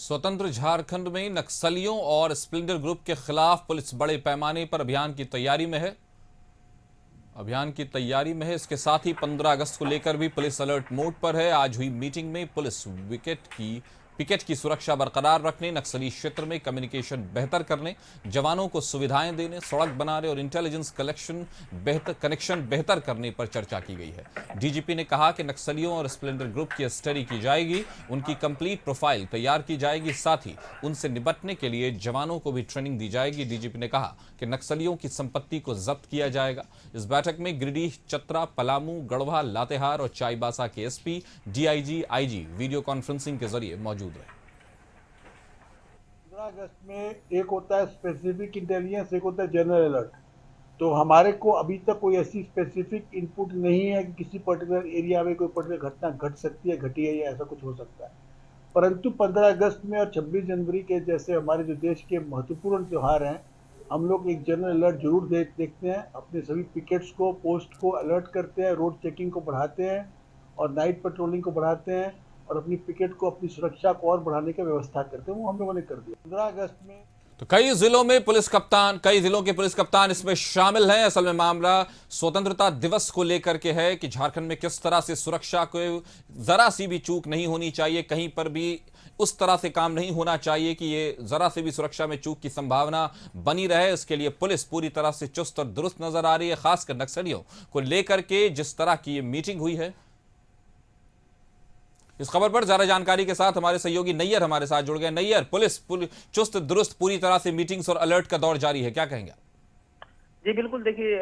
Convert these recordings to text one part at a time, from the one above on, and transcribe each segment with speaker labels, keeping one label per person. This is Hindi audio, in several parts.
Speaker 1: स्वतंत्र झारखंड में नक्सलियों और स्प्लेंडर ग्रुप के खिलाफ पुलिस बड़े पैमाने पर अभियान की तैयारी में है। इसके साथ ही 15 अगस्त को लेकर भी पुलिस अलर्ट मोड पर है। आज हुई मीटिंग में पुलिस पिकेट की सुरक्षा बरकरार रखने, नक्सली क्षेत्र में कम्युनिकेशन बेहतर करने, जवानों को सुविधाएं देने, सड़क बनाने और इंटेलिजेंस कनेक्शन बेहतर करने पर चर्चा की गई है। डीजीपी ने कहा कि नक्सलियों और स्प्लेंडर ग्रुप की स्टडी की जाएगी, उनकी कंप्लीट प्रोफाइल तैयार की जाएगी, साथ ही उनसे निपटने के लिए जवानों को भी ट्रेनिंग दी जाएगी। डीजीपी ने कहा कि नक्सलियों की संपत्ति को जब्त किया जाएगा। इस बैठक में गिरिडीह, चतरा, पलामू, गढ़वा, लातेहार और चाईबासा के SP, DIG, IG video conferencing के जरिए मौजूद रहे।
Speaker 2: 15 अगस्त में एक होता है स्पेसिफिक इंटेलिजेंस, एक होता है जनरल अलर्ट। तो हमारे को अभी तक कोई ऐसी स्पेसिफिक इनपुट नहीं है कि किसी पर्टिकुलर एरिया में कोई पर्टिकुलर घटना घट सकती है, घटी है या ऐसा कुछ हो सकता है। परंतु 15 अगस्त में और 26 जनवरी के जैसे हमारे जो देश के महत्वपूर्ण त्यौहार हैं, हम लोग एक जनरल अलर्ट जरूर देखते हैं। अपने सभी पिकेट्स को, पोस्ट को अलर्ट करते हैं, रोड चेकिंग को बढ़ाते हैं और नाइट पेट्रोलिंग को बढ़ाते हैं और अपनी पिकेट को, अपनी सुरक्षा को और बढ़ाने की व्यवस्था करते हैं। वो हम लोगों ने कर दिया। 15 अगस्त में
Speaker 1: तो कई जिलों के पुलिस कप्तान इसमें शामिल हैं। असल में मामला स्वतंत्रता दिवस को लेकर के है कि झारखंड में किस तरह से सुरक्षा को जरा सी भी चूक नहीं होनी चाहिए, कहीं पर भी उस तरह से काम नहीं होना चाहिए कि ये जरा से भी सुरक्षा में चूक की संभावना बनी रहे। इसके लिए पुलिस पूरी तरह से चुस्त और दुरुस्त नजर आ रही है। खासकर नक्सलियों को लेकर के जिस तरह की ये मीटिंग हुई है, इस खबर पर ज्यादा जानकारी के साथ हमारे सहयोगी नैयर हमारे साथ जुड़ गए। नैयर, पुलिस चुस्त दुरुस्त पूरी तरह से मीटिंग्स और अलर्ट का दौर जारी है, क्या कहेंगे?
Speaker 3: जी बिल्कुल, देखिए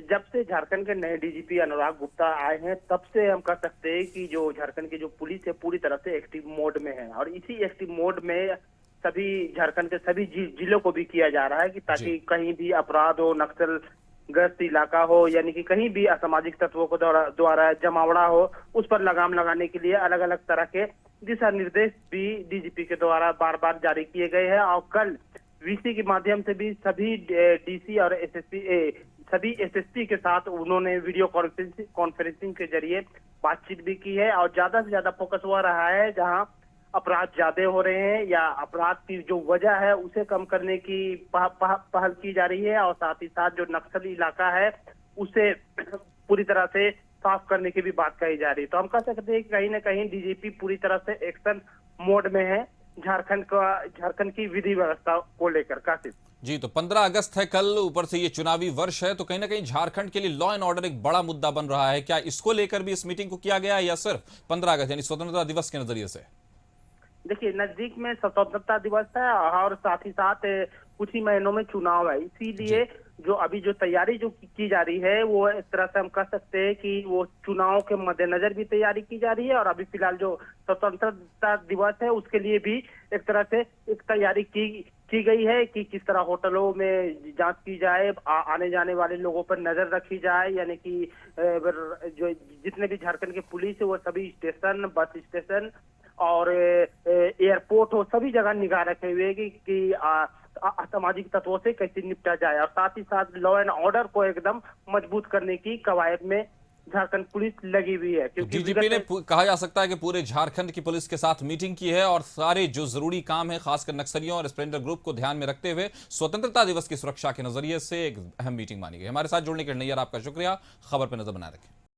Speaker 3: जब से झारखंड के नए डीजीपी अनुराग गुप्ता आए हैं तब से हम कह सकते हैं कि जो झारखंड की जो पुलिस है पूरी तरह से एक्टिव मोड में है। और इसी एक्टिव मोड में सभी झारखंड के सभी जिलों को भी किया जा रहा है कि ताकि कहीं भी अपराध हो, नक्सल ग्रस्त इलाका हो, यानी कि कहीं भी असामाजिक तत्वों को द्वारा जमावड़ा हो, उस पर लगाम लगाने के लिए अलग अलग तरह के दिशा निर्देश भी डीजीपी के द्वारा बार बार जारी किए गए हैं। और कल वीसी के माध्यम से भी सभी डीसी और सभी एसएसपी के साथ उन्होंने वीडियो कॉन्फ्रेंसिंग के जरिए बातचीत भी की है। और ज्यादा से ज्यादा फोकस हुआ रहा है जहां अपराध ज्यादा हो रहे हैं या अपराध की जो वजह है उसे कम करने की पहल की जा रही है। और साथ ही साथ जो नक्सली इलाका है उसे पूरी तरह से साफ करने की भी बात कही जा रही है। तो हम कह सकते हैं कि कहीं ना कहीं डीजीपी पूरी तरह से एक्शन मोड में है झारखंड की विधि व्यवस्था को लेकर। कासिफ
Speaker 1: जी, तो 15 अगस्त है कल, ऊपर से ये चुनावी वर्ष है, तो कहीं ना कहीं झारखंड के लिए लॉ एंड ऑर्डर एक बड़ा मुद्दा बन रहा है। क्या इसको लेकर भी इस मीटिंग को किया गया है या सिर्फ 15 अगस्त यानी स्वतंत्रता दिवस के नजरिए से?
Speaker 3: देखिए, नजदीक में स्वतंत्रता दिवस है और साथ ही साथ कुछ ही महीनों में चुनाव है, इसीलिए जो अभी जो तैयारी जो की जा रही है वो एक तरह से हम कह सकते हैं कि वो चुनाव के मद्देनजर भी तैयारी की जा रही है। और अभी फिलहाल जो स्वतंत्रता दिवस है उसके लिए भी एक तरह से एक तैयारी की गई है कि किस तरह होटलों में जांच की जाए, आने जाने वाले लोगों पर नजर रखी जाए, यानी कि जो जितने भी झारखंड के पुलिस है वो सभी स्टेशन, बस स्टेशन और एयरपोर्ट हो, सभी जगह निगाह रखे हुए कि असामाजिक तत्वों से कैसे निपटा जाए। और साथ ही साथ लॉ एंड ऑर्डर को एकदम मजबूत करने की कवायद में झारखंड पुलिस लगी हुई है। क्योंकि
Speaker 1: डीजीपी ने कहा जा सकता है कि पूरे झारखंड की पुलिस के साथ मीटिंग की है और सारे जो जरूरी काम है, खासकर नक्सलियों और स्प्लेंडर ग्रुप को ध्यान में रखते हुए स्वतंत्रता दिवस की सुरक्षा के नजरिए से एक अहम मीटिंग मानी गई। हमारे साथ जुड़ने के लिए नैयर आपका शुक्रिया। खबर पर नजर बनाए रखें।